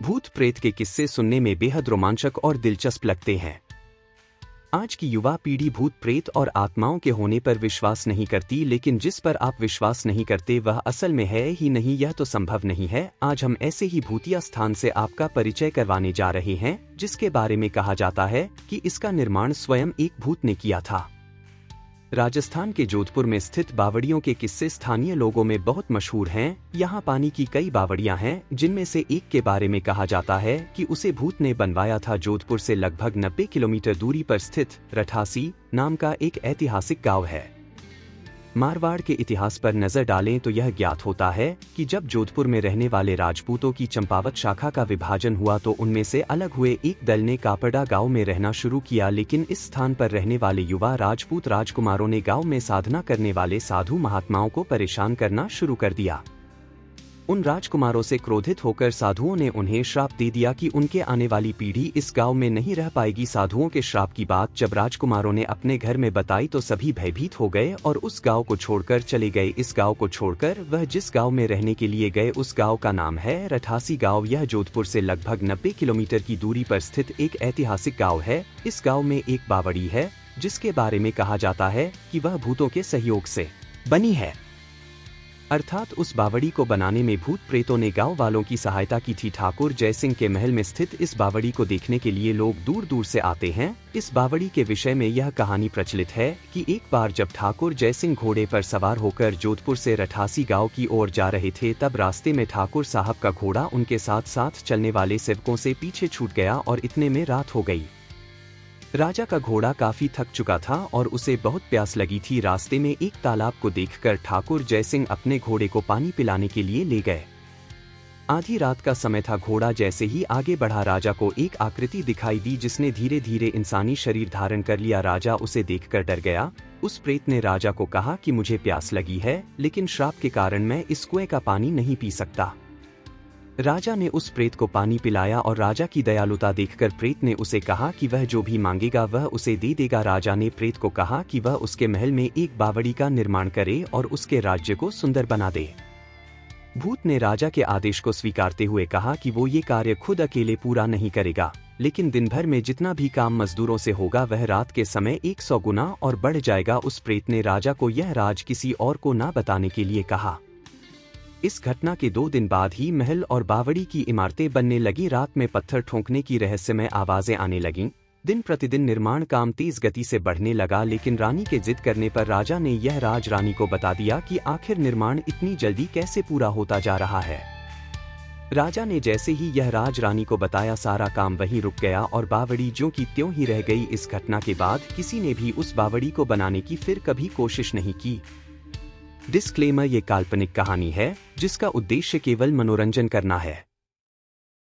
भूत प्रेत के किस्से सुनने में बेहद रोमांचक और दिलचस्प लगते हैं। आज की युवा पीढ़ी भूत प्रेत और आत्माओं के होने पर विश्वास नहीं करती, लेकिन जिस पर आप विश्वास नहीं करते वह असल में है ही नहीं, यह तो संभव नहीं है। आज हम ऐसे ही भूतिया स्थान से आपका परिचय करवाने जा रहे हैं जिसके बारे में कहा जाता है कि इसका निर्माण स्वयं एक भूत ने किया था। राजस्थान के जोधपुर में स्थित बावड़ियों के किस्से स्थानीय लोगों में बहुत मशहूर हैं। यहाँ पानी की कई बावड़ियाँ हैं, जिनमें से एक के बारे में कहा जाता है कि उसे भूत ने बनवाया था। जोधपुर से लगभग 90 किलोमीटर दूरी पर स्थित रठासी नाम का एक ऐतिहासिक गांव है। मारवाड़ के इतिहास पर नजर डालें तो यह ज्ञात होता है कि जब जोधपुर में रहने वाले राजपूतों की चंपावत शाखा का विभाजन हुआ तो उनमें से अलग हुए एक दल ने कापड़ा गांव में रहना शुरू किया, लेकिन इस स्थान पर रहने वाले युवा राजपूत राजकुमारों ने गांव में साधना करने वाले साधु महात्माओं को परेशान करना शुरू कर दिया। उन राजकुमारों से क्रोधित होकर साधुओं ने उन्हें श्राप दे दिया कि उनके आने वाली पीढ़ी इस गांव में नहीं रह पाएगी। साधुओं के श्राप की बात जब राजकुमारों ने अपने घर में बताई तो सभी भयभीत हो गए और उस गांव को छोड़कर चले गए। इस गांव को छोड़कर वह जिस गांव में रहने के लिए गए उस गांव का नाम है रठासी गांव। यह जोधपुर से लगभग 90 किलोमीटर की दूरी पर स्थित एक ऐतिहासिक गाँव है। इस गाँव में एक बावड़ी है जिसके बारे में कहा जाता है कि वह भूतों के सहयोग से बनी है, अर्थात उस बावड़ी को बनाने में भूत प्रेतों ने गांव वालों की सहायता की थी। ठाकुर जयसिंह के महल में स्थित इस बावड़ी को देखने के लिए लोग दूर दूर से आते हैं। इस बावड़ी के विषय में यह कहानी प्रचलित है कि एक बार जब ठाकुर जयसिंह घोड़े पर सवार होकर जोधपुर से रठासी गांव की ओर जा रहे थे, तब रास्ते में ठाकुर साहब का घोड़ा उनके साथ साथ चलने वाले सेवकों से पीछे छूट गया और इतने में रात हो गई। राजा का घोड़ा काफी थक चुका था और उसे बहुत प्यास लगी थी। रास्ते में एक तालाब को देखकर ठाकुर जयसिंह अपने घोड़े को पानी पिलाने के लिए ले गए। आधी रात का समय था। घोड़ा जैसे ही आगे बढ़ा राजा को एक आकृति दिखाई दी जिसने धीरे धीरे इंसानी शरीर धारण कर लिया। राजा उसे देखकर डर गया। उस प्रेत ने राजा को कहा कि मुझे प्यास लगी है, लेकिन श्राप के कारण मैं इस कुएं का पानी नहीं पी सकता। राजा ने उस प्रेत को पानी पिलाया और राजा की दयालुता देखकर प्रेत ने उसे कहा कि वह जो भी मांगेगा वह उसे दे देगा। राजा ने प्रेत को कहा कि वह उसके महल में एक बावड़ी का निर्माण करे और उसके राज्य को सुंदर बना दे। भूत ने राजा के आदेश को स्वीकारते हुए कहा कि वो ये कार्य खुद अकेले पूरा नहीं करेगा, लेकिन दिन भर में जितना भी काम मजदूरों से होगा वह रात के समय 100 गुना और बढ़ जाएगा। उस प्रेत ने राजा को यह राज किसी और को ना बताने के लिए कहा। इस घटना के 2 दिन बाद ही महल और बावड़ी की इमारतें बनने लगी। रात में पत्थर ठोंकने की रहस्यमय आवाजें आने लगीं। दिन प्रतिदिन निर्माण काम तेज गति से बढ़ने लगा, लेकिन रानी के जिद करने पर राजा ने यह राज रानी को बता दिया कि आखिर निर्माण इतनी जल्दी कैसे पूरा होता जा रहा है। राजा ने जैसे ही यह राज रानी को बताया, सारा काम वहीं रुक गया और बावड़ी ज्यों की त्यों ही रह गई। इस घटना के बाद किसी ने भी उस बावड़ी को बनाने की फिर कभी कोशिश नहीं की। डिस्क्लेमर: ये काल्पनिक कहानी है जिसका उद्देश्य केवल मनोरंजन करना है।